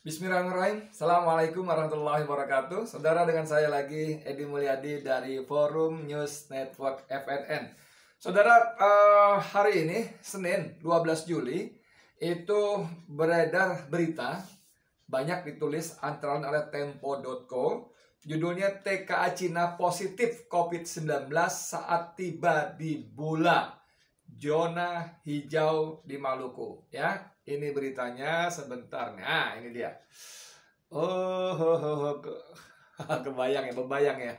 Bismillahirrahmanirrahim. Assalamualaikum warahmatullahi wabarakatuh. Saudara, dengan saya lagi Edi Mulyadi dari Forum News Network FNN. Saudara, hari ini Senin 12 Juli itu beredar berita banyak ditulis antara lain oleh Tempo.co. Judulnya TKA Cina positif COVID-19 saat tiba di Bula, zona hijau di Maluku. Ya, ini beritanya sebentar. Nah, ini dia. Kebayang ya, membayang ya.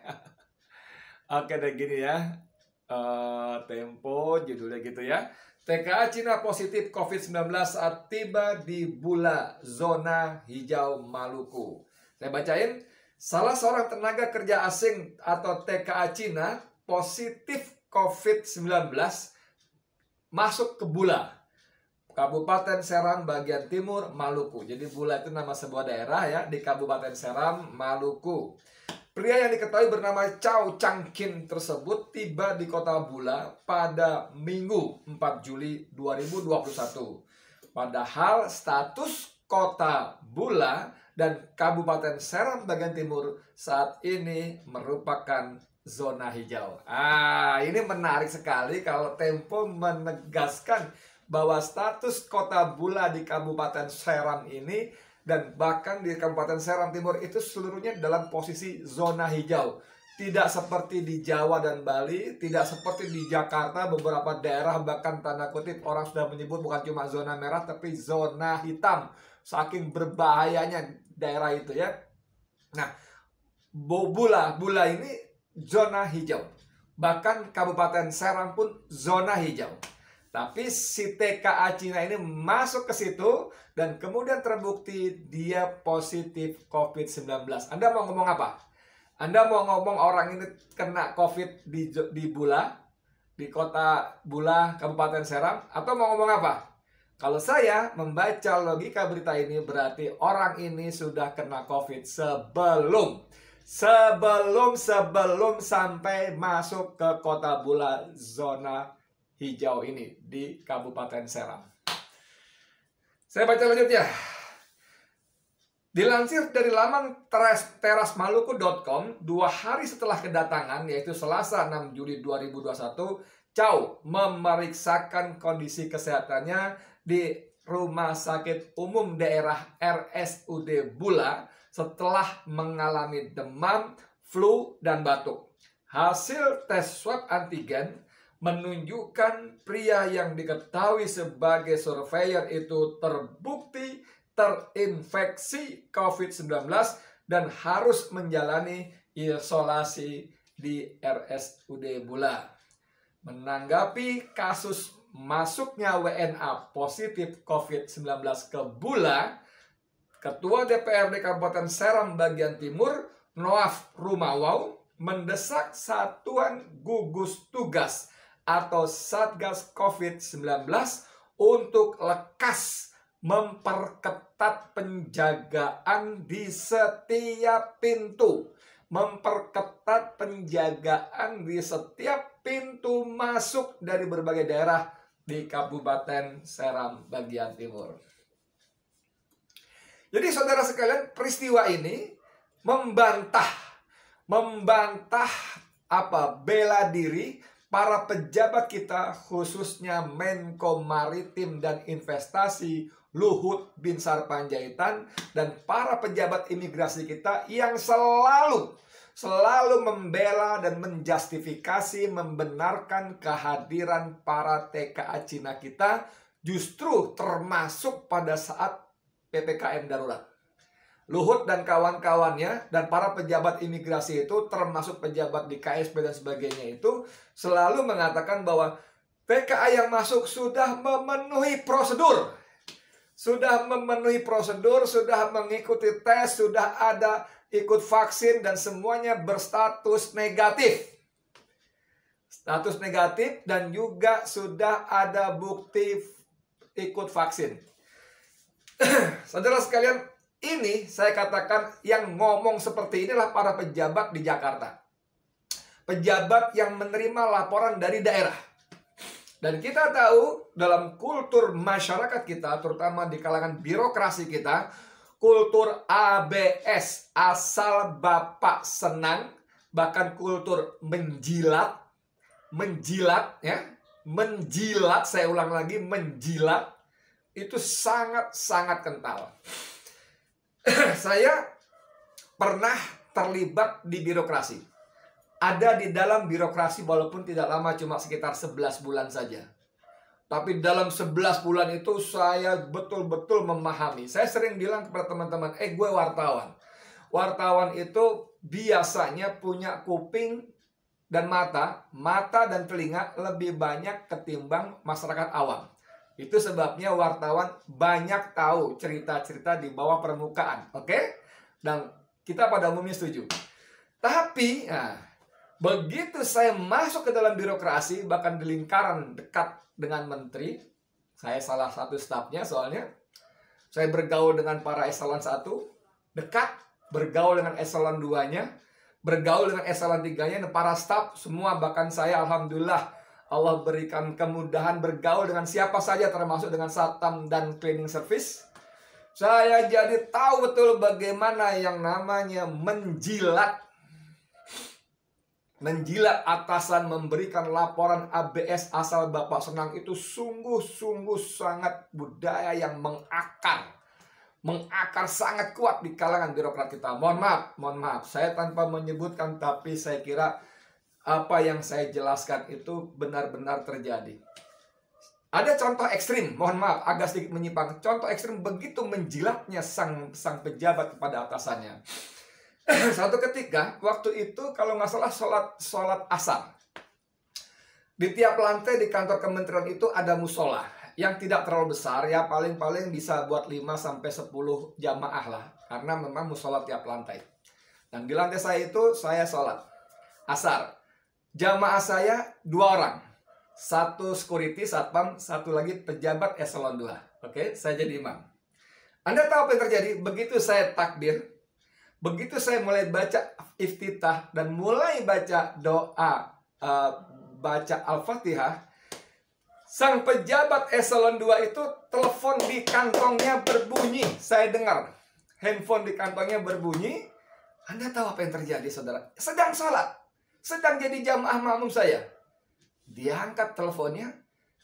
Oke deh, gini ya. Tempo judulnya gitu ya. TKA Cina positif COVID-19 saat tiba di Bula, zona hijau Maluku. Saya bacain. Salah seorang tenaga kerja asing atau TKA Cina positif COVID-19 masuk ke Bula, Kabupaten Seram bagian timur Maluku. Jadi Bula itu nama sebuah daerah ya di Kabupaten Seram, Maluku. Pria yang diketahui bernama Chow Chang Kin tersebut tiba di kota Bula pada Minggu 4 Juli 2021. Padahal status kota Bula dan Kabupaten Seram bagian timur saat ini merupakan zona hijau. Ini menarik sekali kalau Tempo menegaskan bahwa status kota Bula di Kabupaten Seram ini dan bahkan di Kabupaten Seram Timur itu seluruhnya dalam posisi zona hijau. Tidak seperti di Jawa dan Bali, tidak seperti di Jakarta, beberapa daerah bahkan tanda kutip orang sudah menyebut bukan cuma zona merah tapi zona hitam. Saking berbahayanya daerah itu ya. Nah, Bula ini zona hijau. Bahkan Kabupaten Seram pun zona hijau. Tapi si TKA Cina ini masuk ke situ dan kemudian terbukti dia positif COVID-19. Anda mau ngomong apa? Anda mau ngomong orang ini kena COVID di Bula, di kota Bula, Kabupaten Seram, atau mau ngomong apa? Kalau saya membaca logika berita ini berarti orang ini sudah kena COVID sebelum sampai masuk ke kota Bula, zona hijau ini di Kabupaten Seram. Saya baca lanjut ya. Dilansir dari laman terasmaluku.com, 2 hari setelah kedatangan, yaitu Selasa 6 Juli 2021, Chow memeriksakan kondisi kesehatannya di Rumah Sakit Umum Daerah RSUD Bula setelah mengalami demam, flu, dan batuk. Hasil tes swab antigen menunjukkan pria yang diketahui sebagai surveyor itu terbukti terinfeksi COVID-19 dan harus menjalani isolasi di RSUD Bula. Menanggapi kasus masuknya WNA positif COVID-19 ke Bula, Ketua DPRD Kabupaten Seram bagian timur, Noaf Rumawau, mendesak Satuan Gugus Tugas atau Satgas COVID-19 untuk lekas memperketat penjagaan di setiap pintu. Memperketat penjagaan di setiap pintu masuk dari berbagai daerah di Kabupaten Seram bagian timur. Jadi saudara sekalian, peristiwa ini membantah bela diri para pejabat kita, khususnya Menko Maritim dan Investasi Luhut Binsar Panjaitan dan para pejabat imigrasi kita yang selalu membela dan menjustifikasi, membenarkan kehadiran para TKA Cina kita justru termasuk pada saat PPKM darurat. Luhut dan kawan-kawannya dan para pejabat imigrasi itu termasuk pejabat di KSP dan sebagainya itu selalu mengatakan bahwa TKA yang masuk sudah memenuhi prosedur. Sudah mengikuti tes, sudah ada ikut vaksin dan semuanya berstatus negatif. Status negatif dan juga sudah ada bukti ikut vaksin. Saudara sekalian, ini saya katakan yang ngomong seperti inilah para pejabat di Jakarta. Pejabat yang menerima laporan dari daerah. Dan kita tahu dalam kultur masyarakat kita, terutama di kalangan birokrasi kita, kultur ABS, asal Bapak senang, bahkan kultur menjilat ya, menjilat, saya ulang lagi, menjilat, itu sangat-sangat kental. Saya pernah terlibat di birokrasi. Ada di dalam birokrasi walaupun tidak lama, cuma sekitar 11 bulan saja. Tapi dalam 11 bulan itu saya betul-betul memahami. Saya sering bilang kepada teman-teman, gue wartawan. Wartawan itu biasanya punya kuping dan mata dan telinga lebih banyak ketimbang masyarakat awam. Itu sebabnya wartawan banyak tahu cerita-cerita di bawah permukaan. Oke? Dan kita pada umumnya setuju. Tapi, begitu saya masuk ke dalam birokrasi, bahkan di lingkaran dekat dengan menteri, saya salah satu stafnya soalnya, saya bergaul dengan para eselon 1, dekat, bergaul dengan eselon 2-nya, bergaul dengan eselon 3-nya, dan para staf semua, bahkan saya alhamdulillah, Allah berikan kemudahan bergaul dengan siapa saja, termasuk dengan satpam dan cleaning service. Saya jadi tahu betul bagaimana yang namanya menjilat atasan, memberikan laporan ABS asal Bapak senang, itu sungguh-sungguh sangat budaya yang mengakar sangat kuat di kalangan birokrat kita. Mohon maaf, saya tanpa menyebutkan, tapi saya kira apa yang saya jelaskan itu benar-benar terjadi. Ada contoh ekstrim, mohon maaf, agak sedikit menyimpang. Contoh ekstrim begitu menjilatnya sang pejabat kepada atasannya. Satu ketika, waktu itu kalau nggak salah sholat asar. Di tiap lantai di kantor kementerian itu ada musola yang tidak terlalu besar, ya paling-paling bisa buat 5-10 jamaah lah. Karena memang musola tiap lantai. Dan di lantai saya itu, saya sholat asar. Jamaah saya 2 orang. 1 security, satpam, 1 lagi pejabat eselon 2. Oke, saya jadi imam. Anda tahu apa yang terjadi? Begitu saya takbir, begitu saya mulai baca iftitah dan mulai baca doa, baca Al-Fatihah, sang pejabat eselon 2 itu telepon di kantongnya berbunyi. Saya dengar handphone di kantongnya berbunyi. Anda tahu apa yang terjadi, saudara? Sedang sholat, sedang jadi jamaah makmum saya. Dia angkat teleponnya.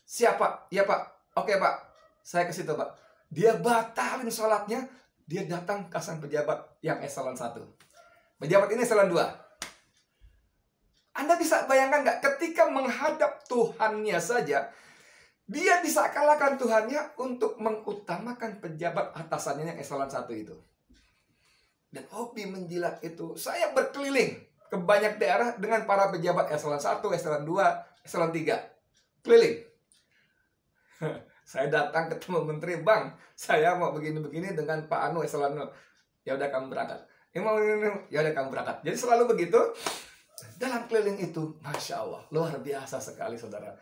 Siapa? Ya Pak. Oke Pak, saya ke situ Pak. Dia batalin sholatnya. Dia datang ke sang pejabat yang eselon 1. Pejabat ini eselon 2. Anda bisa bayangkan nggak, ketika menghadap Tuhannya saja, dia bisa kalahkan Tuhannya untuk mengutamakan pejabat atasannya yang eselon 1 itu. Dan hobi menjilat itu, saya berkeliling ke banyak daerah dengan para pejabat eselon 1, eselon 2, eselon 3. Keliling. Saya datang ketemu menteri, Bang, saya mau begini-begini dengan Pak Anu eselon 0. Ya udah kamu berangkat. Ya udah kamu berangkat. Jadi selalu begitu. Dalam keliling itu, Masya Allah, luar biasa sekali, saudara.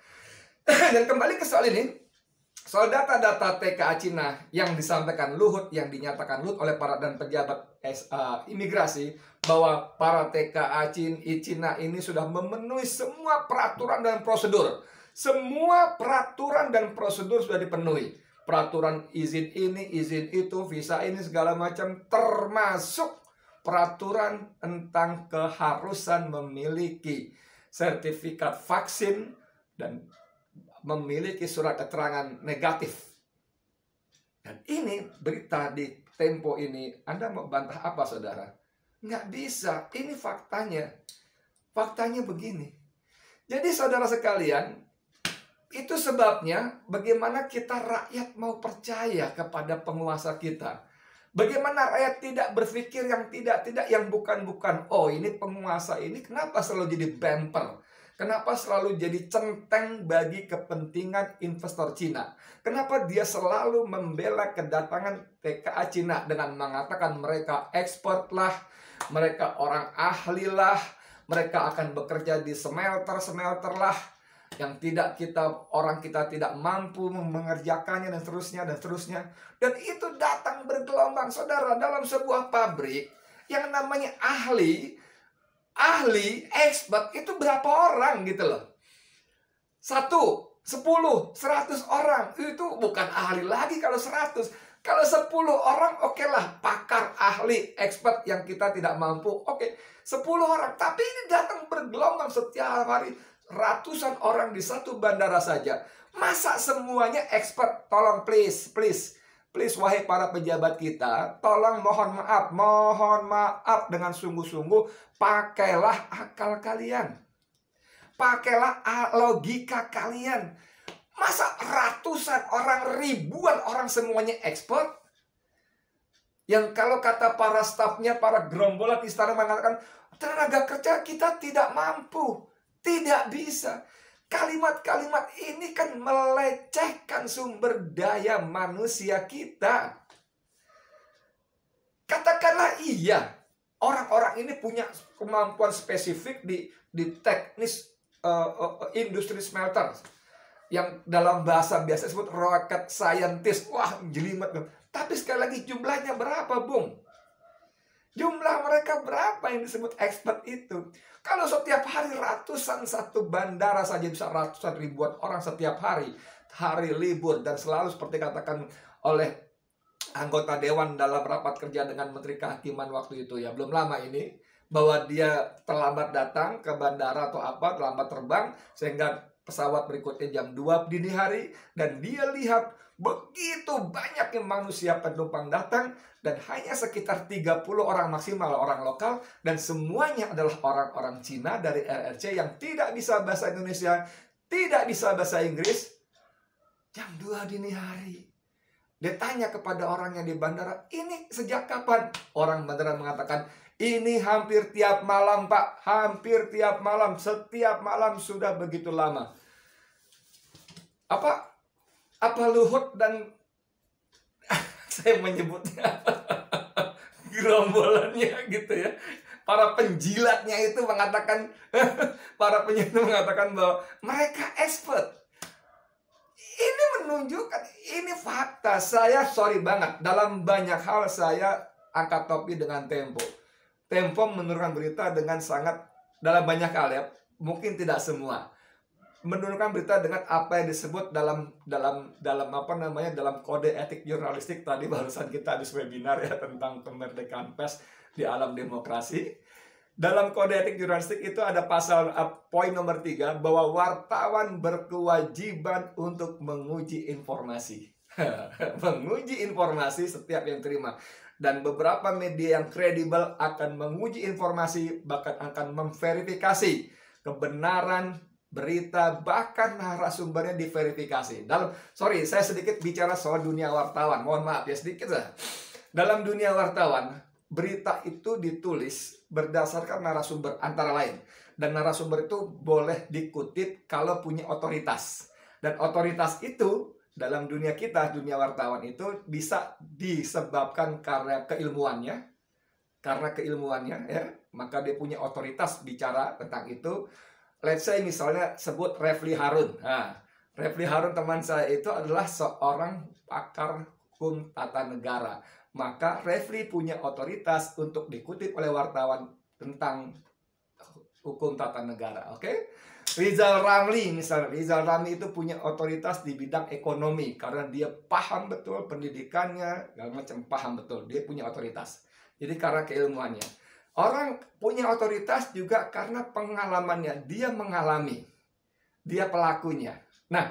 Dan kembali ke soal ini, soal data-data TKA Cina yang disampaikan Luhut, yang dinyatakan Luhut oleh para dan pejabat imigrasi, bahwa para TKA Cina ini sudah memenuhi semua peraturan dan prosedur. Semua peraturan dan prosedur sudah dipenuhi. Peraturan izin ini, izin itu, visa ini, segala macam, termasuk peraturan tentang keharusan memiliki sertifikat vaksin dan memiliki surat keterangan negatif. Dan ini berita di Tempo ini, Anda mau bantah apa, saudara? Nggak bisa, ini faktanya. Faktanya begini. Jadi saudara sekalian, itu sebabnya bagaimana kita rakyat mau percaya kepada penguasa kita. Bagaimana rakyat tidak berpikir yang tidak-tidak, yang bukan-bukan. Oh, ini penguasa ini kenapa selalu jadi bumper? Kenapa selalu jadi centeng bagi kepentingan investor Cina? Kenapa dia selalu membela kedatangan TKA Cina dengan mengatakan mereka expert lah, mereka orang ahli lah, mereka akan bekerja di smelter lah, yang orang kita tidak mampu mengerjakannya, dan seterusnya dan seterusnya. Dan itu datang bergelombang, saudara, dalam sebuah pabrik yang namanya ahli, expert itu berapa orang gitu loh. 1, 10, 100 orang. Itu bukan ahli lagi kalau 100. Kalau 10 orang, oke lah, pakar, ahli, expert yang kita tidak mampu, oke, 10 orang. Tapi ini datang bergelombang setiap hari, ratusan orang di satu bandara saja. Masa semuanya expert? Tolong please, please. Please, wahai para pejabat kita, tolong mohon maaf dengan sungguh-sungguh, pakailah akal kalian. Pakailah logika kalian. Masa ratusan orang, ribuan orang semuanya expert? Yang kalau kata para stafnya, para gerombolan istana mengatakan, tenaga kerja kita tidak mampu, tidak bisa. Kalimat-kalimat ini kan melecehkan sumber daya manusia kita. Katakanlah iya, orang-orang ini punya kemampuan spesifik di teknis industri smelter, yang dalam bahasa biasa disebut rocket scientist. Wah, jelimet. Tapi sekali lagi, jumlahnya berapa, Bung? Jumlah mereka berapa yang disebut expert itu? Kalau setiap hari ratusan, satu bandara saja bisa ratusan ribuan orang setiap hari, hari libur, dan selalu seperti katakan oleh anggota dewan dalam rapat kerja dengan Menteri Kehakiman waktu itu, ya belum lama ini, bahwa dia terlambat datang ke bandara atau apa, terlambat terbang, sehingga pesawat berikutnya jam 2 dini hari, dan dia lihat begitu banyaknya manusia penumpang datang, dan hanya sekitar 30 orang maksimal orang lokal, dan semuanya adalah orang-orang Cina dari RRC yang tidak bisa bahasa Indonesia, tidak bisa bahasa Inggris. Jam 2 dini hari. Dia tanya kepada orang yang di bandara, ini sejak kapan? Orang bandara mengatakan, ini hampir tiap malam, Pak. Hampir tiap malam. Setiap malam sudah begitu lama. Apa Luhut dan saya menyebutnya gerombolannya gitu ya, para penjilatnya itu mengatakan para penjilat mengatakan bahwa mereka expert. Ini menunjukkan, ini fakta. Saya sorry banget, dalam banyak hal saya angkat topi dengan Tempo. Tempo menurunkan berita dengan sangat, dalam banyak hal ya, mungkin tidak semua, menurunkan berita dengan apa yang disebut dalam apa namanya, dalam kode etik jurnalistik. Tadi barusan kita habis webinar ya tentang kemerdekaan pers di alam demokrasi. Dalam kode etik jurnalistik itu ada pasal poin nomor 3, bahwa wartawan berkewajiban untuk menguji informasi. Menguji informasi setiap yang terima. Dan beberapa media yang kredibel akan menguji informasi, bahkan akan memverifikasi kebenaran berita, bahkan narasumbernya diverifikasi. Saya sedikit bicara soal dunia wartawan. Mohon maaf ya, sedikit lah. Dalam dunia wartawan, berita itu ditulis berdasarkan narasumber antara lain. Dan narasumber itu boleh dikutip kalau punya otoritas. Dan otoritas itu dalam dunia kita, dunia wartawan itu bisa disebabkan karena keilmuannya. Karena keilmuannya ya, maka dia punya otoritas bicara tentang itu. Let's say misalnya sebut Refli Harun. Nah, Refli Harun teman saya itu adalah seorang pakar hukum tata negara. Maka Refli punya otoritas untuk dikutip oleh wartawan tentang hukum tata negara. Oke? Rizal Ramli misalnya. Rizal Ramli itu punya otoritas di bidang ekonomi karena dia paham betul pendidikannya, segala macam, paham betul. Dia punya otoritas. Jadi karena keilmuannya. Orang punya otoritas juga karena pengalamannya. Dia mengalami. Dia pelakunya. Nah,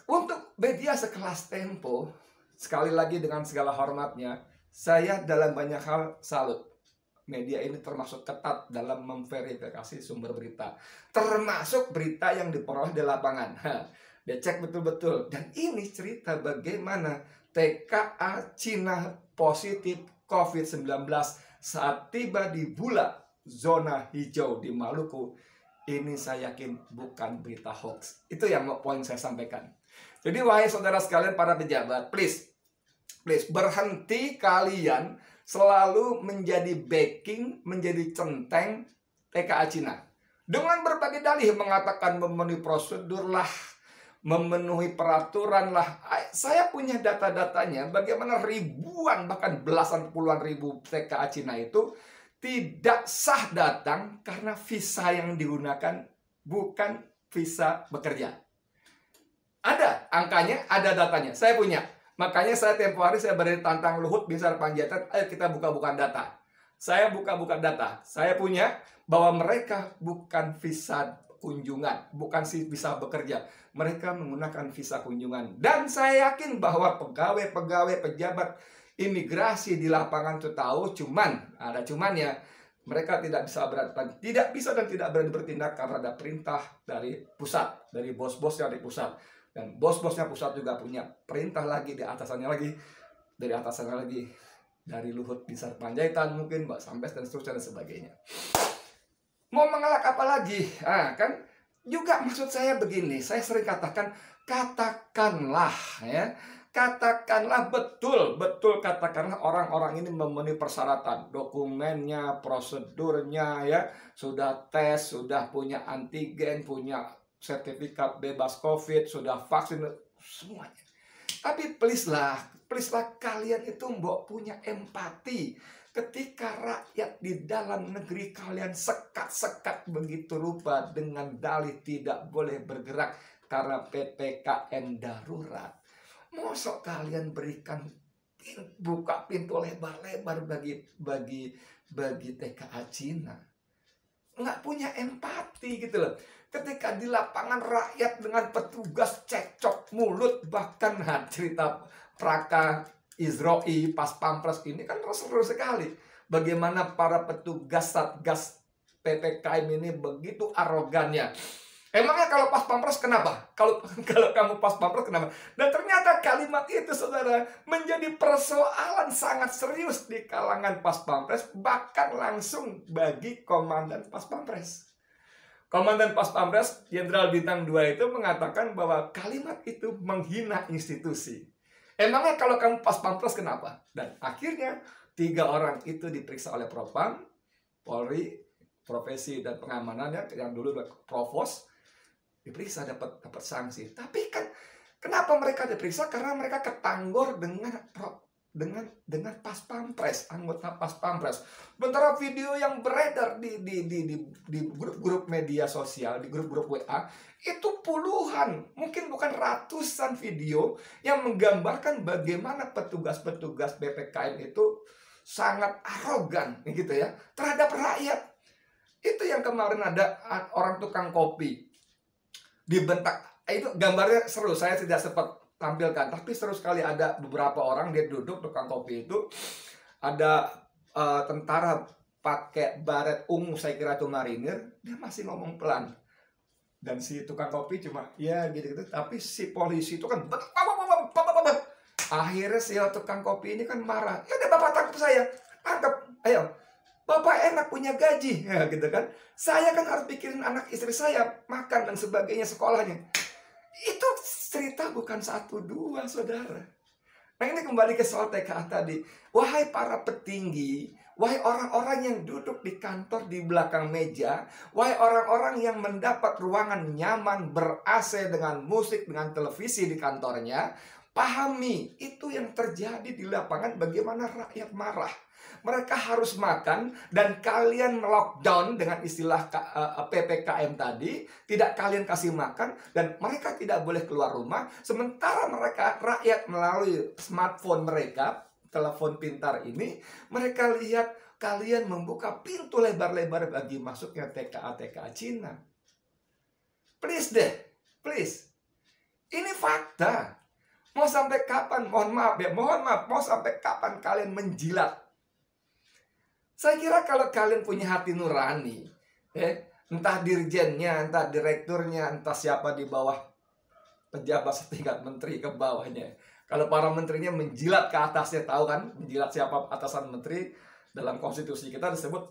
untuk media sekelas Tempo, sekali lagi dengan segala hormatnya, saya dalam banyak hal salut. Media ini termasuk ketat dalam memverifikasi sumber berita. Termasuk berita yang diperoleh di lapangan. Dia cek betul-betul. Dan ini cerita bagaimana TKA Cina positif COVID-19 saat tiba di Bula, zona hijau di Maluku. Ini saya yakin bukan berita hoax. Itu yang poin saya sampaikan. Jadi wahai saudara sekalian para pejabat, please berhenti kalian selalu menjadi backing, menjadi centeng TKA Cina. Dengan berbagai dalih mengatakan memenuhi prosedur lah, memenuhi peraturan lah. Saya punya data-datanya bagaimana ribuan bahkan belasan puluhan ribu TKA Cina itu tidak sah datang karena visa yang digunakan bukan visa bekerja. Ada angkanya, ada datanya. Saya punya. Makanya saya tempo hari saya berani tantang Luhut Binsar Panjaitan, ayo kita buka-bukaan data. Saya buka-buka data. Saya punya bahwa mereka bukan visa kunjungan, bukan visa bekerja. Mereka menggunakan visa kunjungan. Dan saya yakin bahwa pegawai-pegawai pejabat imigrasi di lapangan itu tahu, ada cumannya. Mereka tidak bisa dan tidak berani bertindak karena ada perintah dari pusat, dari bos-bosnya dari pusat. Dan bos-bosnya pusat juga punya perintah lagi di atasannya lagi, dari atasannya lagi, dari Luhut Binsar Panjaitan mungkin, Mbak Sambes dan seterusnya dan sebagainya. Mau mengelak apa lagi? Kan juga maksud saya begini, saya sering katakan, katakanlah ya, katakanlah betul katakanlah orang-orang ini memenuhi persyaratan, dokumennya, prosedurnya ya, sudah tes, sudah punya antigen, punya sertifikat bebas COVID, sudah vaksin, semuanya. Tapi please lah kalian itu mbok punya empati. Ketika rakyat di dalam negeri kalian sekat-sekat begitu rupa dengan dalih tidak boleh bergerak karena PPKM darurat. Mosok kalian buka pintu lebar-lebar bagi TKA Cina. Nggak punya empati gitu loh. Ketika di lapangan rakyat dengan petugas cekcok mulut, bahkan cerita Praka Izroi pas Pampres ini kan seru sekali. Bagaimana para petugas Satgas PPKM ini begitu arogannya. Emangnya kalau pas Pampres kenapa? Kalau kamu pas Pampres kenapa? Dan ternyata kalimat itu, saudara, menjadi persoalan sangat serius di kalangan pas Pampres, bahkan langsung bagi komandan pas Pampres. Komandan pas Pampres, Jenderal Bintang 2 itu mengatakan bahwa kalimat itu menghina institusi. Emangnya kalau kamu pas Pampres kenapa? Dan akhirnya 3 orang itu diperiksa oleh Propam, Polri, Profesi dan Pengamanannya, yang dulu Provos, diperiksa dapat sanksi. Tapi kan kenapa mereka diperiksa? Karena mereka ketanggor dengan pas Pampres, anggota pas Pampres. Sementara video yang beredar di grup-grup media sosial, di grup-grup WA, itu puluhan, mungkin bukan ratusan video yang menggambarkan bagaimana petugas-petugas BPKM itu sangat arogan gitu ya terhadap rakyat. Itu yang kemarin ada orang tukang kopi dibentak, itu gambarnya seru, saya tidak sempat tampilkan, tapi seru sekali. Ada beberapa orang, dia duduk tukang kopi itu, ada tentara pakai baret ungu, saya kira itu marinir, dia masih ngomong pelan, dan si tukang kopi cuma ya gitu-gitu, tapi si polisi itu kan akhirnya si tukang kopi ini kan marah, ya udah bapak tangkap saya, tangkap, ayo. Bapak enak punya gaji, ya gitu kan. Saya kan harus pikirin anak istri saya, makan dan sebagainya, sekolahnya. Itu cerita bukan 1, 2, saudara. Nah ini kembali ke soal TKA tadi. Wahai para petinggi, wahai orang-orang yang duduk di kantor di belakang meja, wahai orang-orang yang mendapat ruangan nyaman, ber-AC dengan musik, dengan televisi di kantornya, pahami itu yang terjadi di lapangan, bagaimana rakyat marah. Mereka harus makan dan kalian lockdown dengan istilah PPKM tadi, tidak kalian kasih makan dan mereka tidak boleh keluar rumah. Sementara mereka, rakyat melalui smartphone mereka, telepon pintar ini, mereka lihat kalian membuka pintu lebar-lebar bagi masuknya TKA Cina. Please deh, please. Ini fakta. Mau sampai kapan? Mohon maaf, mau sampai kapan kalian menjilat? Saya kira kalau kalian punya hati nurani, entah dirjennya, entah direkturnya, entah siapa di bawah pejabat setingkat menteri ke bawahnya. Kalau para menterinya menjilat ke atasnya, tahu kan? Menjilat siapa atasan menteri, dalam konstitusi kita disebut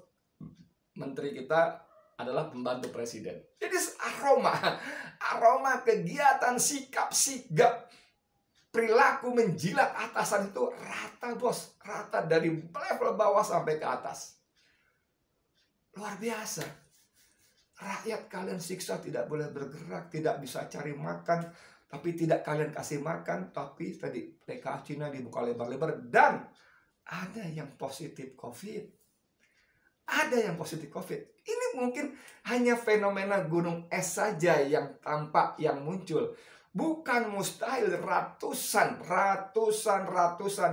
menteri kita adalah pembantu presiden. Jadi aroma kegiatan, sikap, sigap, perilaku menjilat atasan itu rata, bos. Rata dari level bawah sampai ke atas. Luar biasa. Rakyat kalian siksa, tidak boleh bergerak, tidak bisa cari makan, tapi tidak kalian kasih makan. Tapi tadi TKA Cina dibuka lebar-lebar dan ada yang positif COVID. Ada yang positif COVID. Ini mungkin hanya fenomena gunung es saja yang tampak, yang muncul. Bukan mustahil, ratusan,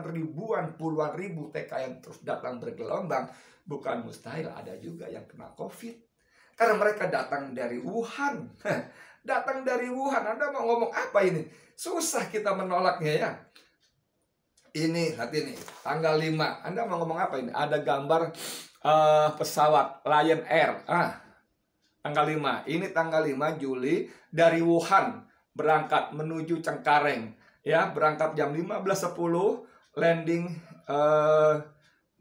ribuan, puluhan ribu TK yang terus datang bergelombang. Bukan mustahil, ada juga yang kena COVID. Karena mereka datang dari Wuhan. Datang dari Wuhan. Anda mau ngomong apa ini? Susah kita menolaknya ya. Ini, hati nih, tanggal 5. Anda mau ngomong apa ini? Ada gambar pesawat Lion Air. Tanggal 5. Ini tanggal 5 Juli dari Wuhan. Berangkat menuju Cengkareng, ya, berangkat jam 15.10, landing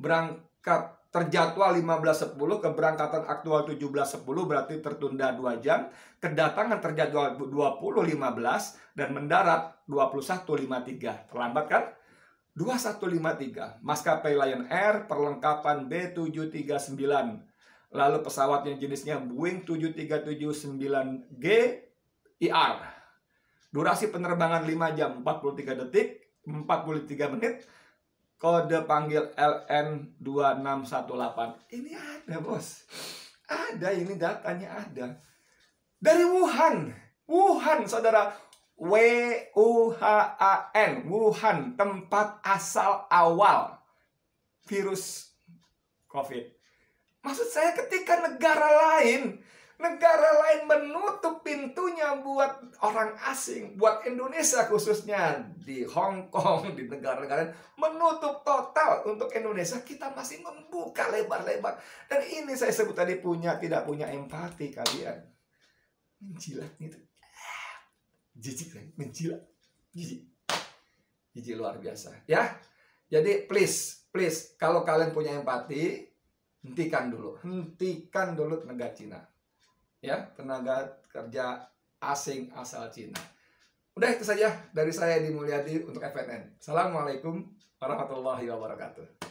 berangkat terjadwal 15.10, keberangkatan aktual 17.10, berarti tertunda 2 jam, kedatangan terjadwal 20.15 dan mendarat 21.53. Terlambat kan? 21.53. Maskapai Lion Air, perlengkapan B739. Lalu pesawatnya jenisnya Boeing 737-9G IR. Durasi penerbangan 5 jam 43 detik 43 menit. Kode panggil LN2618. Ini ada, bos. Ada, ini datanya ada. Dari Wuhan. Wuhan, saudara. W-U-H-A-N. Wuhan, tempat asal awal virus COVID. Maksud saya ketika negara lain menutup pintunya buat orang asing, buat Indonesia khususnya, di Hong Kong, di negara-negara lain, menutup total untuk Indonesia, kita masih membuka lebar-lebar. Dan ini saya sebut tadi tidak punya empati kalian. Menjilat itu. Jijik kan? Menjilat. Jijik luar biasa. Ya. Jadi please, kalau kalian punya empati, hentikan dulu tenaga Cina. Ya, tenaga kerja asing asal Cina. Udah, itu saja dari saya, Edi Mulyadi, untuk FNN. Assalamualaikum warahmatullahi wabarakatuh.